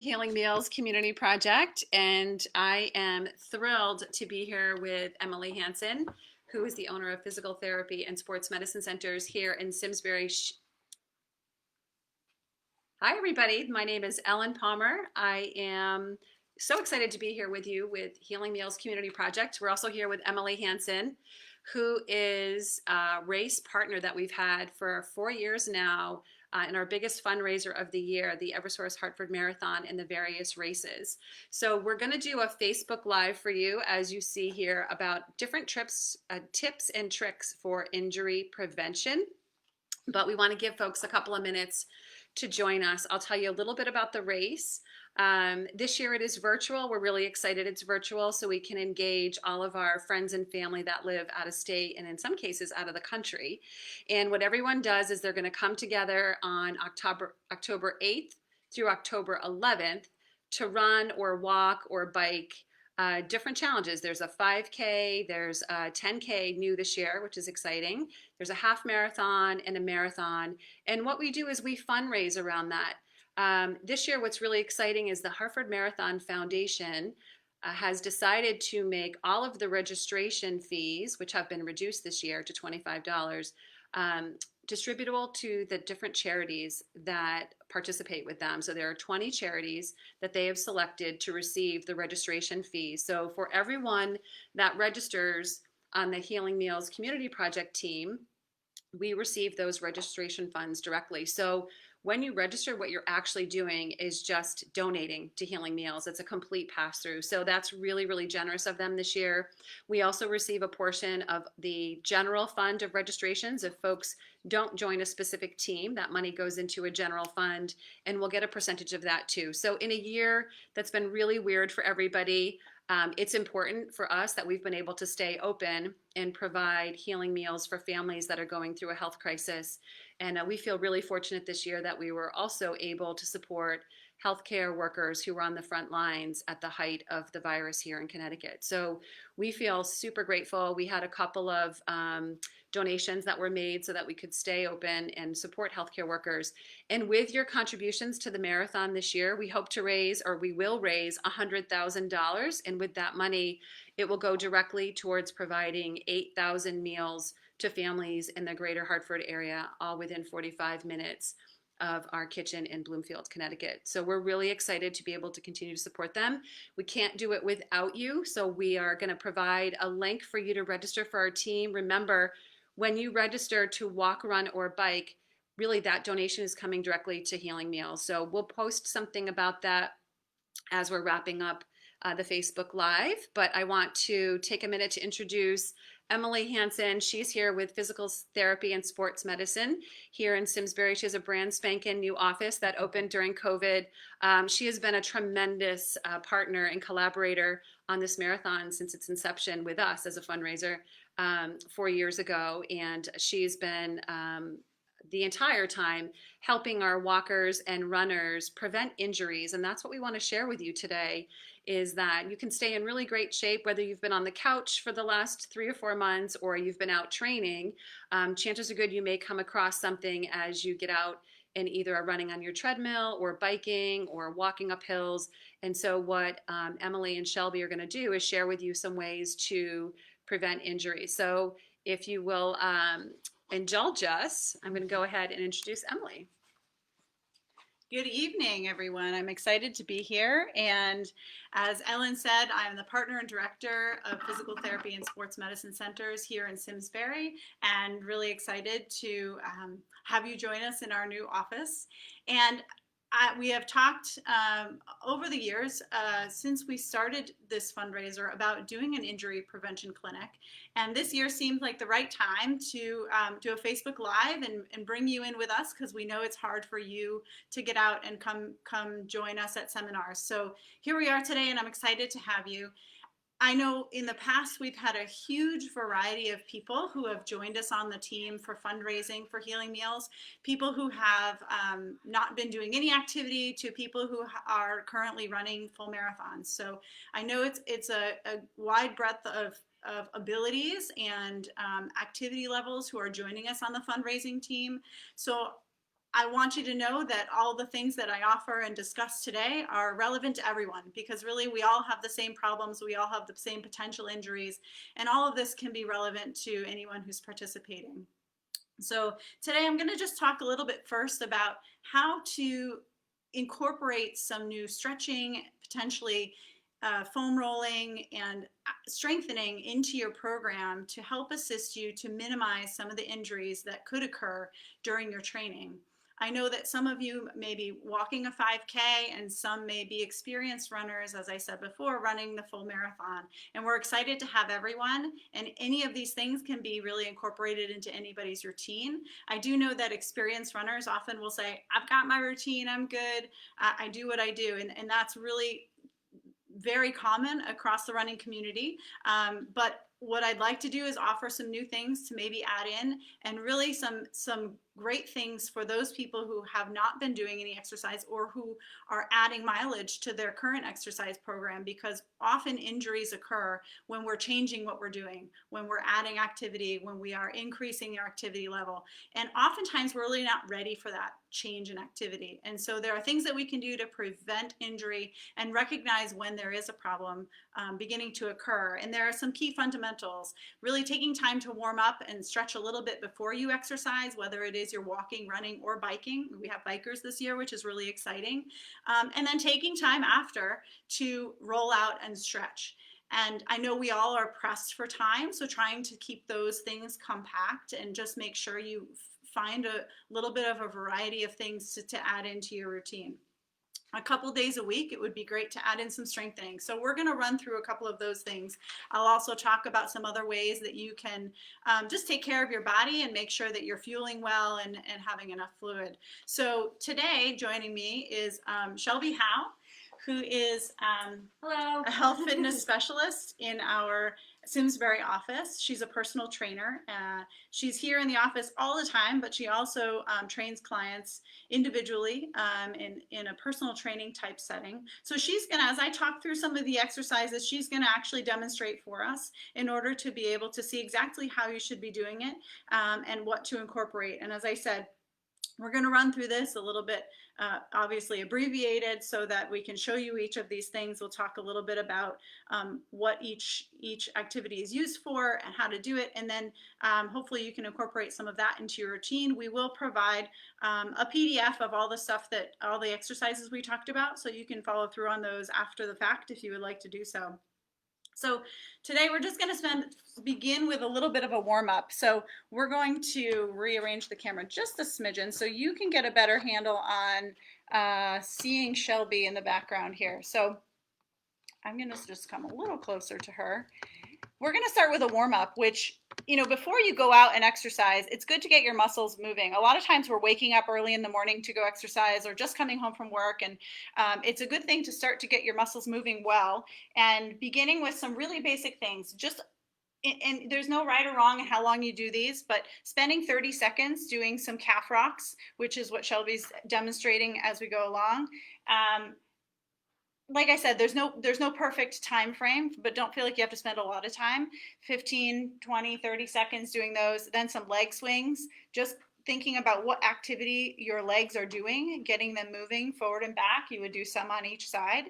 Healing Meals Community Project, and I am thrilled to be here with Emily Hansen, who is the owner of Physical Therapy and Sports Medicine Centers here in Simsbury. Hi, everybody. My name is Ellen Palmer. I am so excited to be here with you with Healing Meals Community Project. We're also here with Emily Hansen, who is a race partner that we've had for 4 years now in our biggest fundraiser of the year, the Eversource Hartford Marathon and the various races. So we're going to do a Facebook Live for you, as you see here, about different trips, tips and tricks for injury prevention. But we want to give folks a couple of minutes to join us. I'll tell you a little bit about the race. This year it is virtual. We're really excited it's virtual so we can engage all of our friends and family that live out of state and in some cases out of the country. And what everyone does is they're going to come together on October 8th through October 11th to run or walk or bike different challenges. There's a 5K, there's a 10K new this year, which is exciting. There's a half marathon and a marathon. And what we do is we fundraise around that. This year, what's really exciting is the Hartford Marathon Foundation has decided to make all of the registration fees, which have been reduced this year to $25, distributable to the different charities that participate with them. So there are 20 charities that they have selected to receive the registration fees. So for everyone that registers on the Healing Meals Community Project team, we receive those registration funds directly. So when you register, what you're actually doing is just donating to Healing Meals. It's a complete pass through. So that's really, really generous of them this year. We also receive a portion of the general fund of registrations. If folks don't join a specific team, that money goes into a general fund and we'll get a percentage of that too. So in a year that's been really weird for everybody, it's important for us that we've been able to stay open and provide healing meals for families that are going through a health crisis. And we feel really fortunate this year that we were also able to support healthcare workers who were on the front lines at the height of the virus here in Connecticut. So we feel super grateful. We had a couple of donations that were made so that we could stay open and support healthcare workers. And with your contributions to the marathon this year, we hope to raise, or we will raise, $100,000. And with that money, it will go directly towards providing 8,000 meals to families in the greater Hartford area, all within 45 minutes of our kitchen in Bloomfield, Connecticut. So we're really excited to be able to continue to support them. We can't do it without you, so we are going to provide a link for you to register for our team. Remember, when you register to walk, run, or bike, really that donation is coming directly to Healing Meals. So we'll post something about that as we're wrapping up the Facebook Live. But I want to take a minute to introduce Emily Hansen. She's here with Physical Therapy and Sports Medicine here in Simsbury. She has a brand spanking new office that opened during COVID. She has been a tremendous partner and collaborator on this marathon since its inception with us as a fundraiser 4 years ago. And she's been the entire time helping our walkers and runners prevent injuries. And that's what we want to share with you today, is that you can stay in really great shape whether you've been on the couch for the last 3 or 4 months or you've been out training. Chances are good you may come across something as you get out and either are running on your treadmill or biking or walking up hills. And so what Emily and Shelby are going to do is share with you some ways to prevent injury. So if you will indulge us, I'm going to go ahead and introduce Emily. Good evening, everyone. I'm excited to be here. And as Ellen said, I'm the partner and director of Physical Therapy and Sports Medicine Centers here in Simsbury, and really excited to have you join us in our new office. And we have talked over the years since we started this fundraiser about doing an injury prevention clinic. And this year seemed like the right time to do a Facebook Live and bring you in with us, because we know it's hard for you to get out and come join us at seminars. So here we are today, and I'm excited to have you. I know in the past we've had a huge variety of people who have joined us on the team for fundraising for Healing Meals, people who have not been doing any activity to people who are currently running full marathons. So I know it's a wide breadth of abilities and activity levels who are joining us on the fundraising team. So I want you to know that all the things that I offer and discuss today are relevant to everyone, because really we all have the same problems, we all have the same potential injuries, and all of this can be relevant to anyone who's participating. So today I'm going to just talk a little bit first about how to incorporate some new stretching, potentially foam rolling and strengthening into your program to help assist you to minimize some of the injuries that could occur during your training. I know that some of you may be walking a 5K and some may be experienced runners, as I said before, running the full marathon. And we're excited to have everyone, and any of these things can be really incorporated into anybody's routine. I do know that experienced runners often will say, I've got my routine, I'm good, I do what I do. And that's really very common across the running community. But what I'd like to do is offer some new things to maybe add in, and really some great things for those people who have not been doing any exercise or who are adding mileage to their current exercise program, because often injuries occur when we're changing what we're doing, when we're adding activity, when we are increasing our activity level. And oftentimes we're really not ready for that change in activity. And so there are things that we can do to prevent injury and recognize when there is a problem beginning to occur. And there are some key fundamentals: really taking time to warm up and stretch a little bit before you exercise, whether it is you're walking, running, or biking. We have bikers this year, which is really exciting. And then taking time after to roll out and stretch. And I know we all are pressed for time, so trying to keep those things compact and just make sure you find a little bit of a variety of things to add into your routine. A couple days a week, it would be great to add in some strengthening. So we're going to run through a couple of those things. I'll also talk about some other ways that you can just take care of your body and make sure that you're fueling well and having enough fluid. So today, joining me is Shelby Howe, who is Hello. a health fitness specialist in our Simsbury office. She's a personal trainer. She's here in the office all the time, but she also trains clients individually in a personal training type setting. So she's gonna, as I talk through some of the exercises, she's gonna actually demonstrate for us in order to be able to see exactly how you should be doing it and what to incorporate. And as I said, we're going to run through this a little bit, obviously abbreviated, so that we can show you each of these things. We'll talk a little bit about what each activity is used for and how to do it, and then hopefully you can incorporate some of that into your routine. We will provide a PDF of all the stuff all the exercises we talked about, so you can follow through on those after the fact if you would like to do so. So today we're just going to begin with a little bit of a warm-up. So we're going to rearrange the camera just a smidgen so you can get a better handle on seeing Shelby in the background here. So I'm going to just come a little closer to her. We're going to start with a warm-up, which, you know, before you go out and exercise, it's good to get your muscles moving. A lot of times we're waking up early in the morning to go exercise or just coming home from work, and it's a good thing to start to get your muscles moving well, and beginning with some really basic things. And there's no right or wrong in how long you do these, but spending 30 seconds doing some calf rocks, which is what Shelby's demonstrating as we go along. Like I said, there's no perfect time frame, but don't feel like you have to spend a lot of time. 15, 20, 30 seconds doing those. Then some leg swings, just thinking about what activity your legs are doing, getting them moving forward and back. You would do some on each side.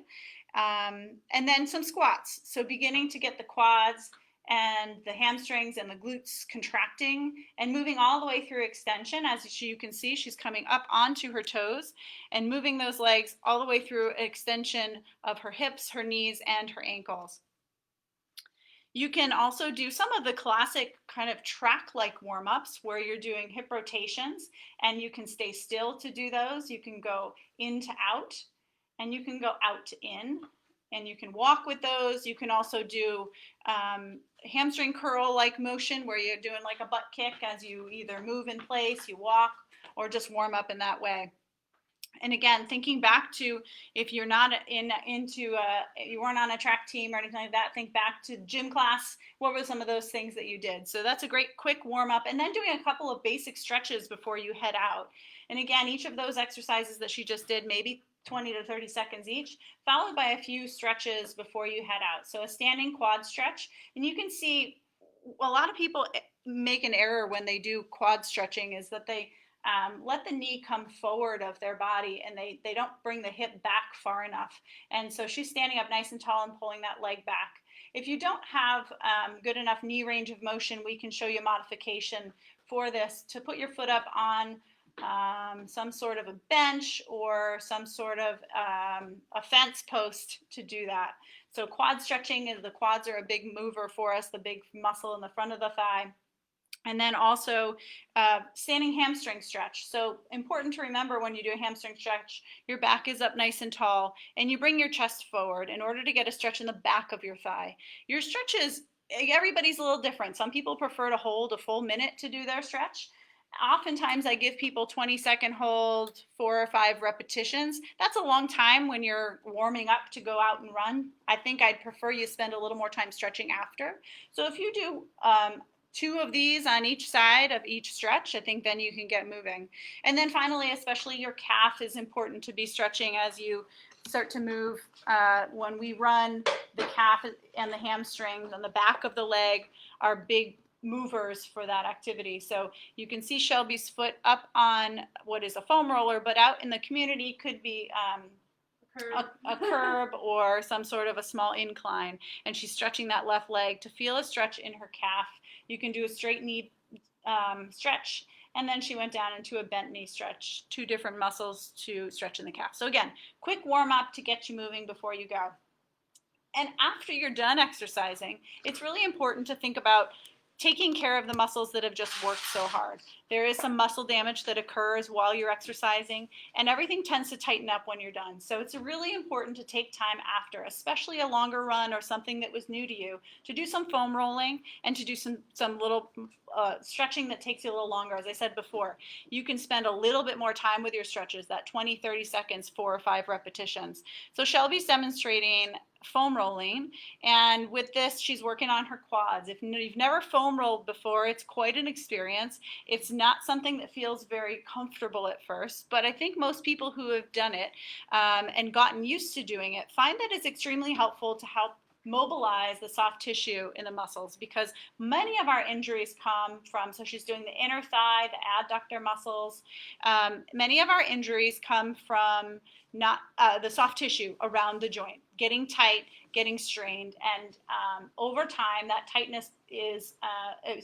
And then some squats. So beginning to get the quads and the hamstrings and the glutes contracting and moving all the way through extension. As you can see, she's coming up onto her toes and moving those legs all the way through extension of her hips, her knees, and her ankles. You can also do some of the classic kind of track-like warm-ups where you're doing hip rotations, and you can stay still to do those. You can go in to out, and you can go out to in, and you can walk with those. You can also do hamstring curl like motion where you're doing like a butt kick as you either move in place, you walk, or just warm up in that way. And again, thinking back to if you're not you weren't on a track team or anything like that, think back to gym class. What were some of those things that you did? So that's a great quick warm up, and then doing a couple of basic stretches before you head out. And again, each of those exercises that she just did, maybe 20 to 30 seconds each, followed by a few stretches before you head out. So a standing quad stretch, and you can see a lot of people make an error when they do quad stretching is that they let the knee come forward of their body, and they don't bring the hip back far enough. And so she's standing up nice and tall and pulling that leg back. If you don't have good enough knee range of motion, we can show you a modification for this to put your foot up on some sort of a bench or some sort of a fence post to do that. So quad stretching is, the quads are a big mover for us, the big muscle in the front of the thigh. And then also standing hamstring stretch. So important to remember when you do a hamstring stretch, your back is up nice and tall, and you bring your chest forward in order to get a stretch in the back of your thigh. Your stretches, everybody's a little different. Some people prefer to hold a full minute to do their stretch. Oftentimes I give people 20-second hold, 4 or 5 repetitions. That's a long time when you're warming up to go out and run. I think I'd prefer you spend a little more time stretching after. So if you do 2 of these on each side of each stretch, I think then you can get moving. And then finally, especially your calf is important to be stretching as you start to move. When we run, the calf and the hamstrings on the back of the leg are big movers for that activity. So you can see Shelby's foot up on what is a foam roller, but out in the community could be a curb or some sort of a small incline, and she's stretching that left leg to feel a stretch in her calf. You can do a straight knee stretch, and then she went down into a bent knee stretch, 2 different muscles to stretch in the calf. So again, quick warm up to get you moving before you go. And after you're done exercising, it's really important to think about taking care of the muscles that have just worked so hard. There is some muscle damage that occurs while you're exercising, and everything tends to tighten up when you're done. So it's really important to take time after, especially a longer run or something that was new to you, to do some foam rolling and to do some little stretching that takes you a little longer. As I said before, you can spend a little bit more time with your stretches, that 20-30 seconds, 4 or 5 repetitions. So Shelby's demonstrating foam rolling, and with this she's working on her quads. If you've never foam rolled before, it's quite an experience. It's not something that feels very comfortable at first, but I think most people who have done it and gotten used to doing it find that it's extremely helpful to help mobilize the soft tissue in the muscles, because many of our injuries come from, so she's doing the inner thigh, the adductor muscles. Many of our injuries come from not the soft tissue around the joint getting tight, getting strained, and over time that tightness is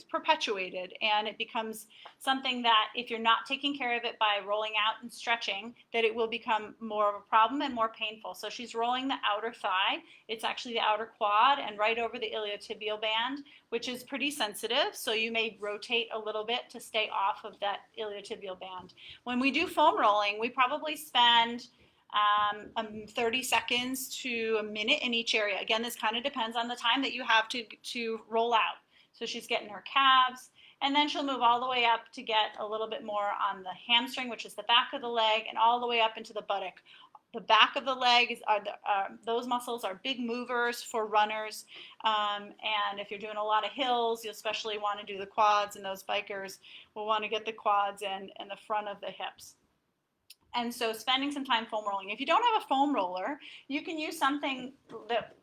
perpetuated, and it becomes something that if you're not taking care of it by rolling out and stretching, that it will become more of a problem and more painful. So she's rolling the outer thigh. It's actually the outer quad and right over the iliotibial band, which is pretty sensitive, so you may rotate a little bit to stay off of that iliotibial band. When we do foam rolling, we probably spend 30 seconds to a minute in each area. Again, this kind of depends on the time that you have to roll out. So she's getting her calves, and then she'll move all the way up to get a little bit more on the hamstring, which is the back of the leg, and all the way up into the buttock. The back of the leg is those muscles are big movers for runners, and if you're doing a lot of hills, you especially want to do the quads, and those bikers will want to get the quads and the front of the hips. And so spending some time foam rolling. If you don't have a foam roller, you can use something that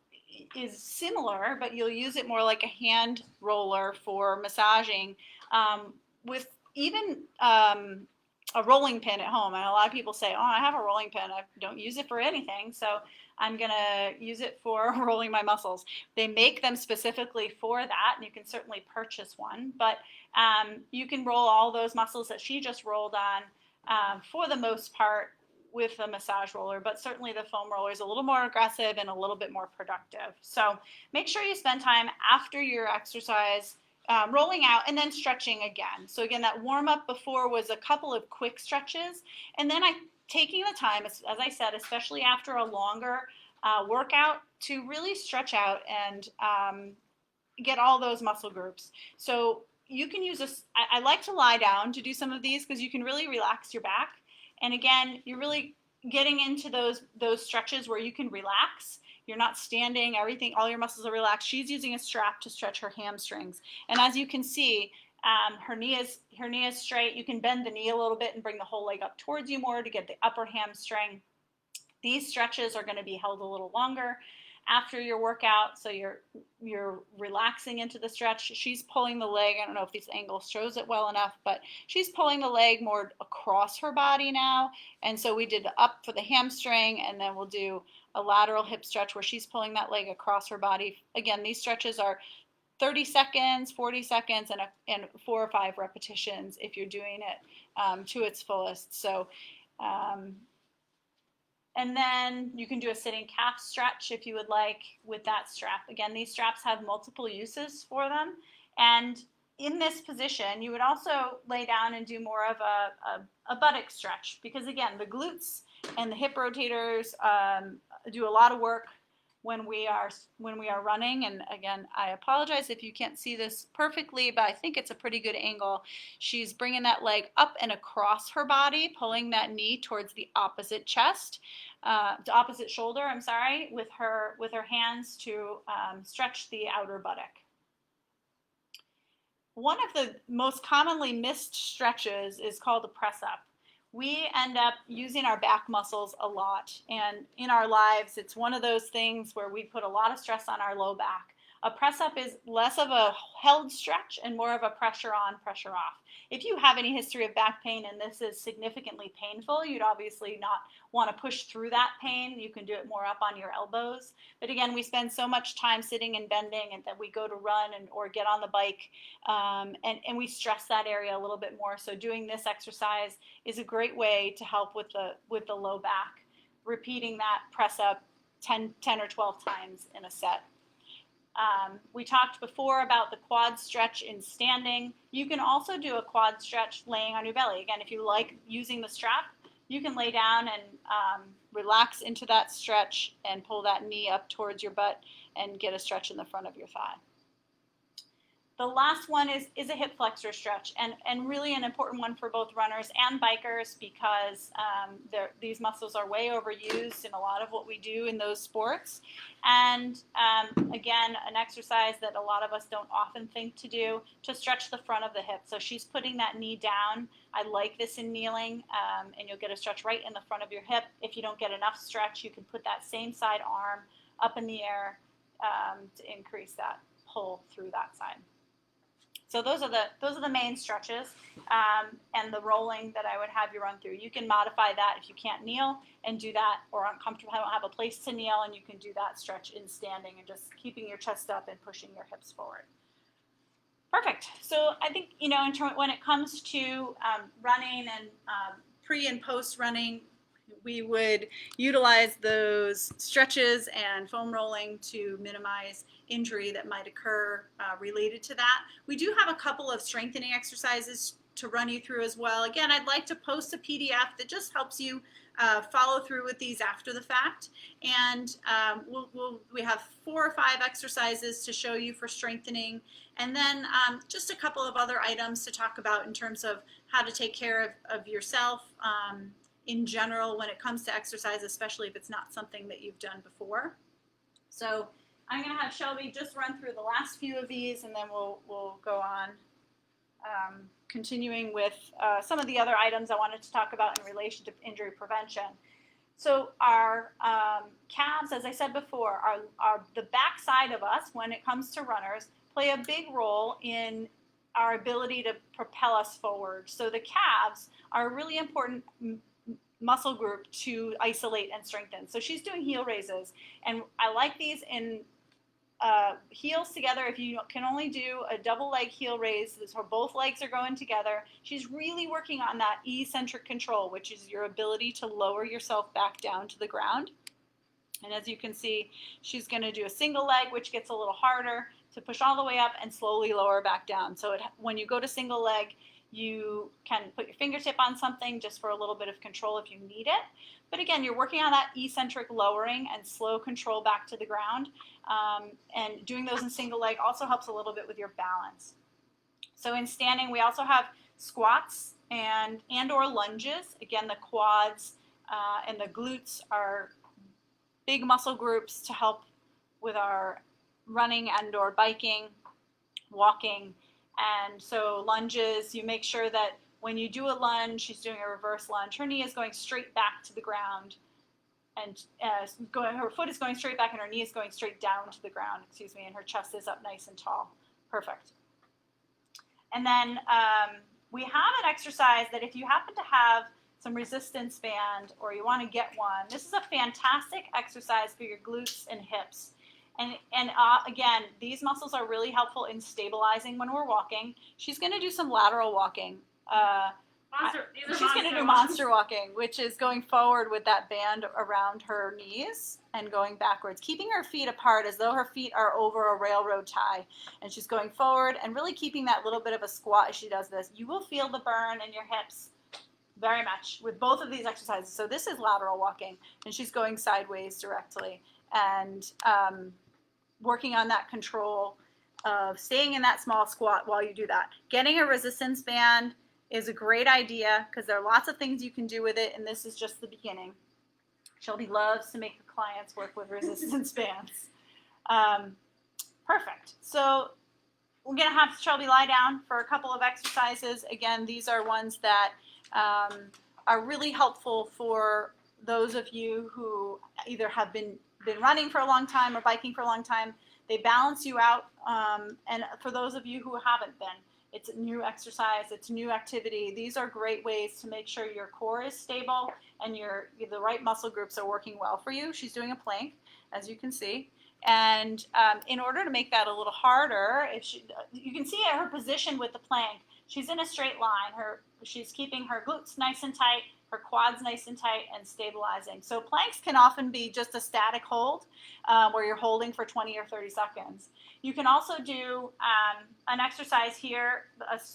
is similar, but you'll use it more like a hand roller for massaging, with even a rolling pin at home. And a lot of people say, oh, I have a rolling pin. I don't use it for anything, so I'm going to use it for rolling my muscles. They make them specifically for that, and you can certainly purchase one. But you can roll all those muscles that she just rolled on for the most part with a massage roller, but certainly the foam roller is a little more aggressive and a little bit more productive. So make sure you spend time after your exercise rolling out and then stretching again. So again, that warm up before was a couple of quick stretches, and then taking the time, as I said, especially after a longer workout, to really stretch out and get all those muscle groups. So you can use this. I like to lie down to do some of these because you can really relax your back. And again, you're really getting into those stretches where you can relax. You're not standing, all your muscles are relaxed. She's using a strap to stretch her hamstrings. And as you can see, her knee is straight. You can bend the knee a little bit and bring the whole leg up towards you more to get the upper hamstring. These stretches are going to be held a little longer. after your workout, so you're relaxing into the stretch. She's pulling the leg. I don't know if this angle shows it well enough, but she's pulling the leg more across her body now. And so we did up for the hamstring, and then we'll do a lateral hip stretch where she's pulling that leg across her body. Again, these stretches are 30 seconds, 40 seconds, and 4 or 5 repetitions if you're doing it to its fullest. So and then you can do a sitting calf stretch if you would like with that strap. Again, these straps have multiple uses for them. And in this position, you would also lay down and do more of a buttock stretch, because again, the glutes and the hip rotators do a lot of work when we are running. And again, I apologize if you can't see this perfectly, but I think it's a pretty good angle. She's bringing that leg up and across her body, pulling that knee towards the opposite chest, the opposite shoulder, I'm sorry, with her hands to stretch the outer buttock. One of the most commonly missed stretches is called a press up. We end up using our back muscles a lot, and in our lives, it's one of those things where we put a lot of stress on our low back. A press up is less of a held stretch and more of a pressure on, pressure off. If you have any history of back pain and this is significantly painful, you'd obviously not want to push through that pain. You can do it more up on your elbows. But again, we spend so much time sitting and bending, and then we go to run or get on the bike, and we stress that area a little bit more. So doing this exercise is a great way to help with the low back, repeating that press up 10 or 12 times in a set. We talked before about the quad stretch in standing. You can also do a quad stretch laying on your belly. Again, if you like using the strap, you can lay down and relax into that stretch and pull that knee up towards your butt and get a stretch in the front of your thigh. The last one is a hip flexor stretch, and really an important one for both runners and bikers, because these muscles are way overused in a lot of what we do in those sports. And again, an exercise that a lot of us don't often think to do, to stretch the front of the hip. So she's putting that knee down. I like this in kneeling, and you'll get a stretch right in the front of your hip. If you don't get enough stretch, you can put that same side arm up in the air to increase that pull through that side. So those are the main stretches, and the rolling that I would have you run through. You can modify that if you can't kneel and do that, or uncomfortable, don't have a place to kneel, and you can do that stretch in standing and just keeping your chest up and pushing your hips forward. Perfect. So I think, when it comes to running and pre and post running, we would utilize those stretches and foam rolling to minimize injury that might occur related to that. We do have a couple of strengthening exercises to run you through as well. Again, I'd like to post a PDF that just helps you follow through with these after the fact. And we have 4 or 5 exercises to show you for strengthening, and then just a couple of other items to talk about in terms of how to take care of yourself in general when it comes to exercise, especially if it's not something that you've done before. So I'm going to have Shelby just run through the last few of these, and then we'll go on, continuing with some of the other items I wanted to talk about in relation to injury prevention. So our calves, as I said before, are the back side of us when it comes to runners, play a big role in our ability to propel us forward. So the calves are a really important muscle group to isolate and strengthen. So she's doing heel raises, and I like these in heels together. If you can only do a double leg heel raise, so both legs are going together, she's really working on that eccentric control, which is your ability to lower yourself back down to the ground. And as you can see, she's going to do a single leg, which gets a little harder to push all the way up and slowly lower back down. So when you go to single leg, you can put your fingertip on something just for a little bit of control if you need it. But again, you're working on that eccentric lowering and slow control back to the ground. And doing those in single leg also helps a little bit with your balance. So in standing, we also have squats and or lunges. Again, the quads and the glutes are big muscle groups to help with our running and or biking, walking. And so lunges, you make sure that when you do a lunge, she's doing a reverse lunge, her knee is going straight back to the ground. and her foot is going straight back and her knee is going straight down to the ground, excuse me, and her chest is up nice and tall. Perfect. And then we have an exercise that if you happen to have some resistance band or you want to get one, this is a fantastic exercise for your glutes and hips. And again, these muscles are really helpful in stabilizing when we're walking. She's going to do some lateral walking. She's going to do monster walking, which is going forward with that band around her knees and going backwards, keeping her feet apart as though her feet are over a railroad tie. And she's going forward and really keeping that little bit of a squat as she does this. You will feel the burn in your hips very much with both of these exercises. So this is lateral walking, and she's going sideways directly and working on that control of staying in that small squat while you do that. Getting a resistance band is a great idea because there are lots of things you can do with it, and this is just the beginning. Shelby loves to make her clients work with resistance bands. Perfect. So we're going to have Shelby lie down for a couple of exercises. Again, these are ones that are really helpful for those of you who either have been running for a long time or biking for a long time. They balance you out, and for those of you who haven't been, it's a new exercise, it's a new activity. These are great ways to make sure your core is stable and the right muscle groups are working well for you. She's doing a plank, as you can see. And in order to make that a little harder, you can see her position with the plank. She's in a straight line. She's keeping her glutes nice and tight, her quads nice and tight, and stabilizing. So planks can often be just a static hold where you're holding for 20 or 30 seconds. You can also do an exercise here,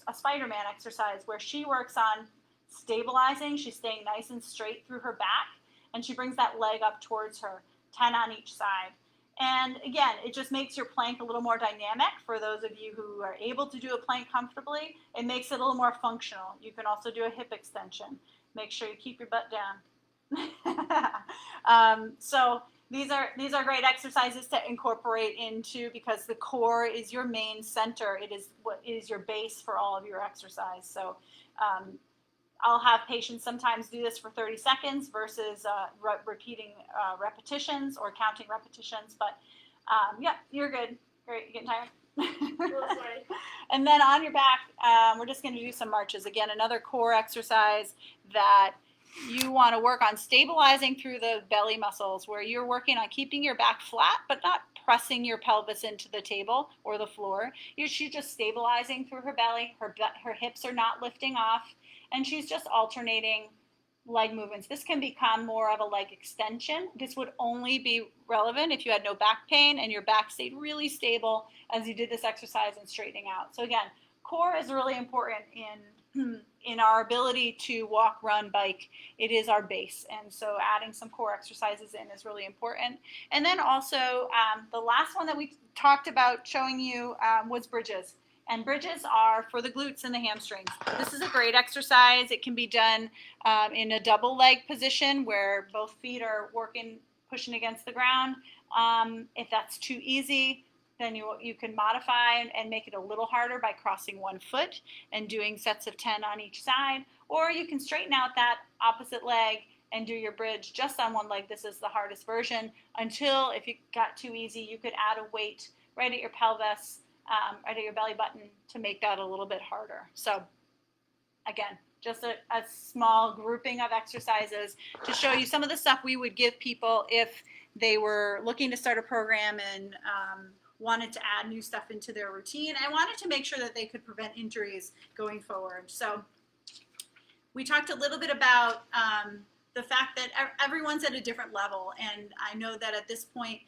a Spider-Man exercise, where she works on stabilizing. She's staying nice and straight through her back, and she brings that leg up towards her, 10 on each side. And again, it just makes your plank a little more dynamic for those of you who are able to do a plank comfortably. It makes it a little more functional. You can also do a hip extension. Make sure you keep your butt down. So these are great exercises to incorporate into, because the core is your main center. It is what is your base for all of your exercise. So I'll have patients sometimes do this for 30 seconds versus repeating repetitions or counting repetitions. But yeah, you're good. Great. You getting tired? And then on your back, we're just going to do some marches. Again, another core exercise that you want to work on stabilizing through the belly muscles, where you're working on keeping your back flat but not pressing your pelvis into the table or the floor. She's just stabilizing through her belly. Her hips are not lifting off, and she's just alternating leg movements. This can become more of a leg extension. This would only be relevant if you had no back pain and your back stayed really stable as you did this exercise and straightening out. So again, core is really important in our ability to walk, run, bike. It is our base, and so adding some core exercises in is really important. And then also the last one that we talked about showing you was bridges. And bridges are for the glutes and the hamstrings. This is a great exercise. It can be done in a double leg position where both feet are pushing against the ground. If that's too easy, then you can modify and make it a little harder by crossing one foot and doing sets of 10 on each side. Or you can straighten out that opposite leg and do your bridge just on one leg. This is the hardest version, until if it got too easy, you could add a weight right at your pelvis, right at your belly button, to make that a little bit harder. So again, just a small grouping of exercises to show you some of the stuff we would give people if they were looking to start a program and wanted to add new stuff into their routine. I wanted to make sure that they could prevent injuries going forward. So we talked a little bit about the fact that everyone's at a different level, and I know that at this point,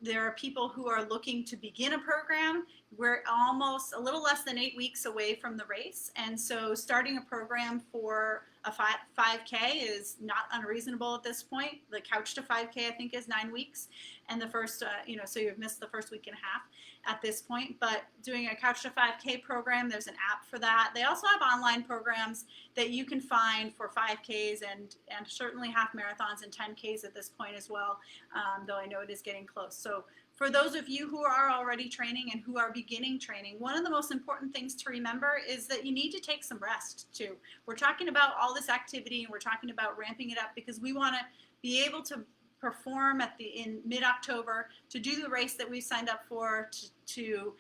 there are people who are looking to begin a program. We're almost a little less than 8 weeks away from the race. And so starting a program for a 5K is not unreasonable at this point. The Couch to 5K, I think, is 9 weeks. And the first, so you've missed the first week and a half at this point. But doing a Couch to 5K program, there's an app for that. They also have online programs that you can find for 5Ks and certainly half marathons and 10Ks at this point as well, though I know it is getting close. So for those of you who are already training and who are beginning training, one of the most important things to remember is that you need to take some rest too. We're talking about all this activity and we're talking about ramping it up because we want to be able to perform in mid-October, to do the race that we signed up for, to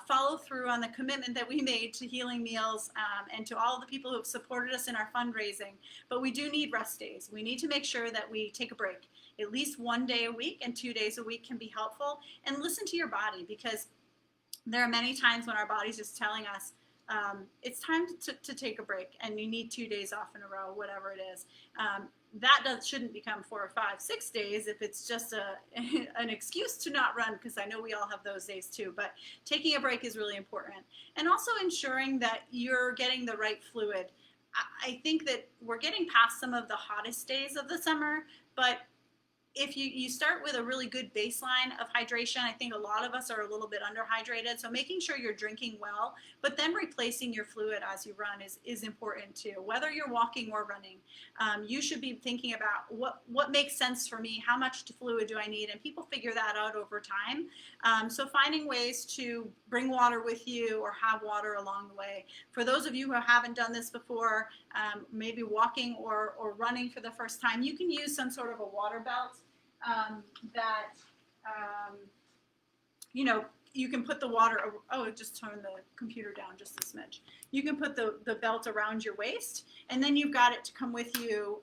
follow through on the commitment that we made to Healing Meals, and to all the people who have supported us in our fundraising. But we do need rest days. We need to make sure that we take a break. At least 1 day a week and 2 days a week can be helpful. And listen to your body, because there are many times when our body's just telling us it's time to take a break, and you need 2 days off in a row, whatever it is. That shouldn't become 4 or 5, 6 days if it's just an excuse to not run, because I know we all have those days too. But taking a break is really important. And also ensuring that you're getting the right fluid. I think that we're getting past some of the hottest days of the summer, but if you start with a really good baseline of hydration, I think a lot of us are a little bit underhydrated. So making sure you're drinking well, but then replacing your fluid as you run is important too. Whether you're walking or running, you should be thinking about what makes sense for me, how much fluid do I need, and people figure that out over time. So finding ways to bring water with you or have water along the way. For those of you who haven't done this before, maybe walking or running for the first time, you can use some sort of a water belt. You can put the water, just turn the computer down just a smidge. You can put the belt around your waist, and then you've got it to come with you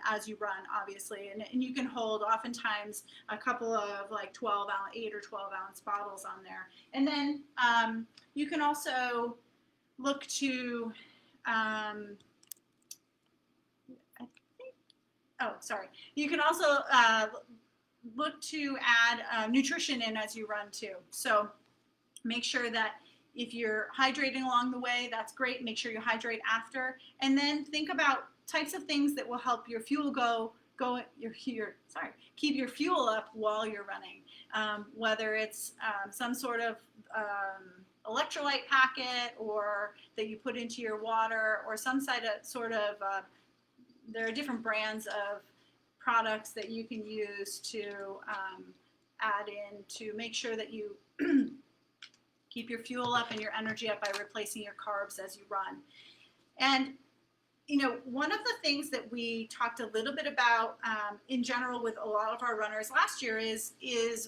as you run, obviously. And you can hold oftentimes a couple of 8 or 12 ounce bottles on there. And then you can also look to, you can also look to add nutrition in as you run too. So make sure that if you're hydrating along the way, that's great. Make sure you hydrate after, and then think about types of things that will help your fuel keep your fuel up while you're running. Whether it's some sort of electrolyte packet, or that you put into your water, or some there are different brands of products that you can use to add in to make sure that you keep your fuel up and your energy up by replacing your carbs as you run. And one of the things that we talked a little bit about in general with a lot of our runners last year is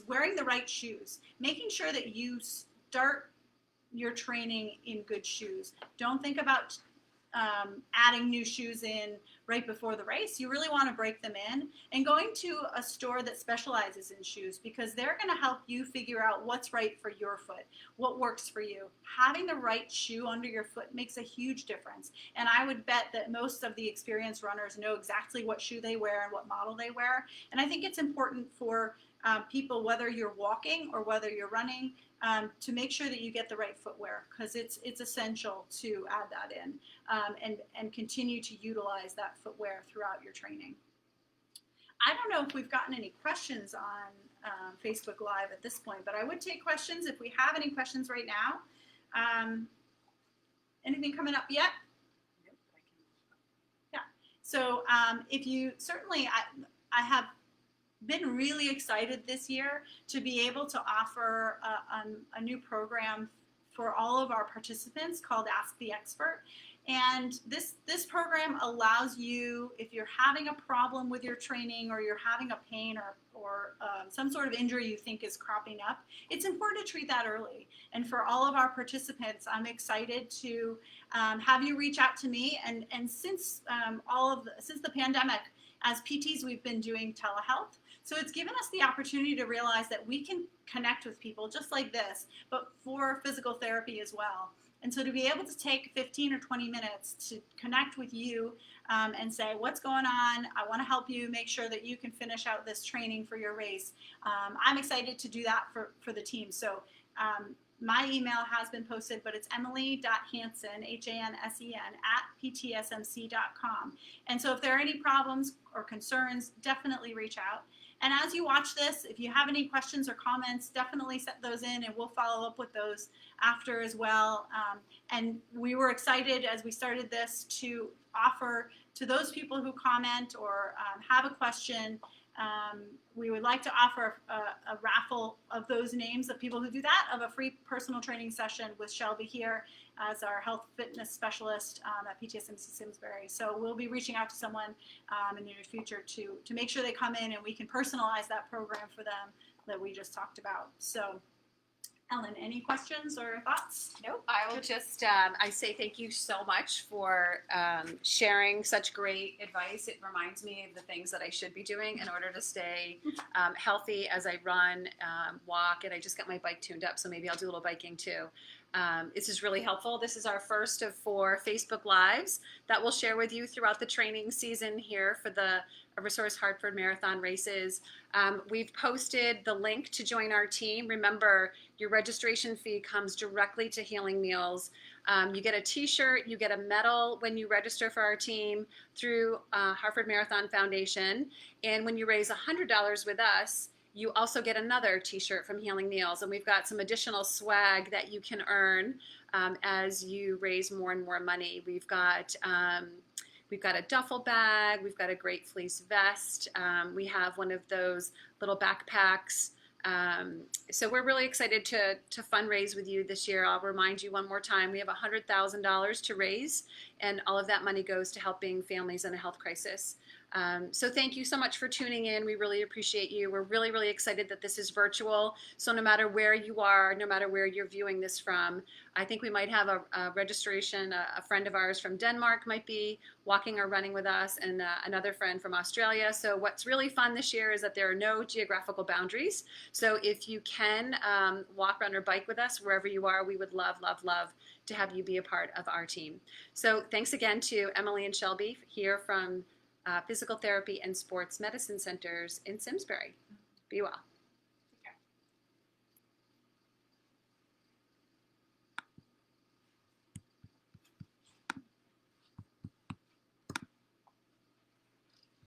wearing the right shoes, making sure that you start your training in good shoes. Don't think about adding new shoes in right before the race. You really want to break them in, and going to a store that specializes in shoes, because they're going to help you figure out what's right for your foot, what works for you. Having the right shoe under your foot makes a huge difference. And I would bet that most of the experienced runners know exactly what shoe they wear and what model they wear. And I think it's important for people, whether you're walking or whether you're running, to make sure that you get the right footwear, because it's essential to add that in and continue to utilize that footwear throughout your training. I don't know if we've gotten any questions on Facebook Live at this point, but I would take questions if we have any questions right now. Anything coming up yet? Yeah. So if you certainly, I have been really excited this year to be able to offer a new program for all of our participants called Ask the Expert. And this program allows you, if you're having a problem with your training, or you're having a pain or some sort of injury you think is cropping up, it's important to treat that early. And for all of our participants, I'm excited to have you reach out to me. And since the pandemic, as PTs, we've been doing telehealth. So it's given us the opportunity to realize that we can connect with people just like this, but for physical therapy as well. And so to be able to take 15 or 20 minutes to connect with you and say, what's going on? I want to help you make sure that you can finish out this training for your race. I'm excited to do that for the team. So my email has been posted, but it's emily.hansen, Hansen, @ptsmc.com. And so if there are any problems or concerns, definitely reach out. And as you watch this, if you have any questions or comments, definitely set those in, and we'll follow up with those after as well. And we were excited as we started this to offer to those people who comment or have a question We would like to offer a raffle of those names of people who do that, of a free personal training session with Shelby here as our health fitness specialist at PTSMC Simsbury. So we'll be reaching out to someone in the near future to make sure they come in and we can personalize that program for them that we just talked about. So Ellen, any questions or thoughts? Nope. I will just, I say thank you so much for sharing such great advice. It reminds me of the things that I should be doing in order to stay healthy as I run, walk, and I just got my bike tuned up, so maybe I'll do a little biking too. This is really helpful. This is our first of 4 Facebook Lives that we'll share with you throughout the training season here for the Resource Hartford Marathon races. We've posted the link to join our team. Remember, your registration fee comes directly to Healing Meals. You get a t-shirt, you get a medal when you register for our team through Hartford Marathon Foundation. And when you raise $100 with us, you also get another t-shirt from Healing Meals. And we've got some additional swag that you can earn as you raise more and more money. We've got a duffel bag, we've got a great fleece vest, we have one of those little backpacks. So we're really excited to fundraise with you this year. I'll remind you one more time, we have $100,000 to raise, and all of that money goes to helping families in a health crisis. So thank you so much for tuning in. We really appreciate you. We're really, really excited that this is virtual. So no matter where you are, no matter where you're viewing this from, I think we might have a registration. A friend of ours from Denmark might be walking or running with us, and another friend from Australia. So what's really fun this year is that there are no geographical boundaries. So if you can walk, run, or bike with us wherever you are, we would love, love, love to have you be a part of our team. So thanks again to Emily and Shelby here from Physical Therapy and Sports Medicine Centers in Simsbury. Be well.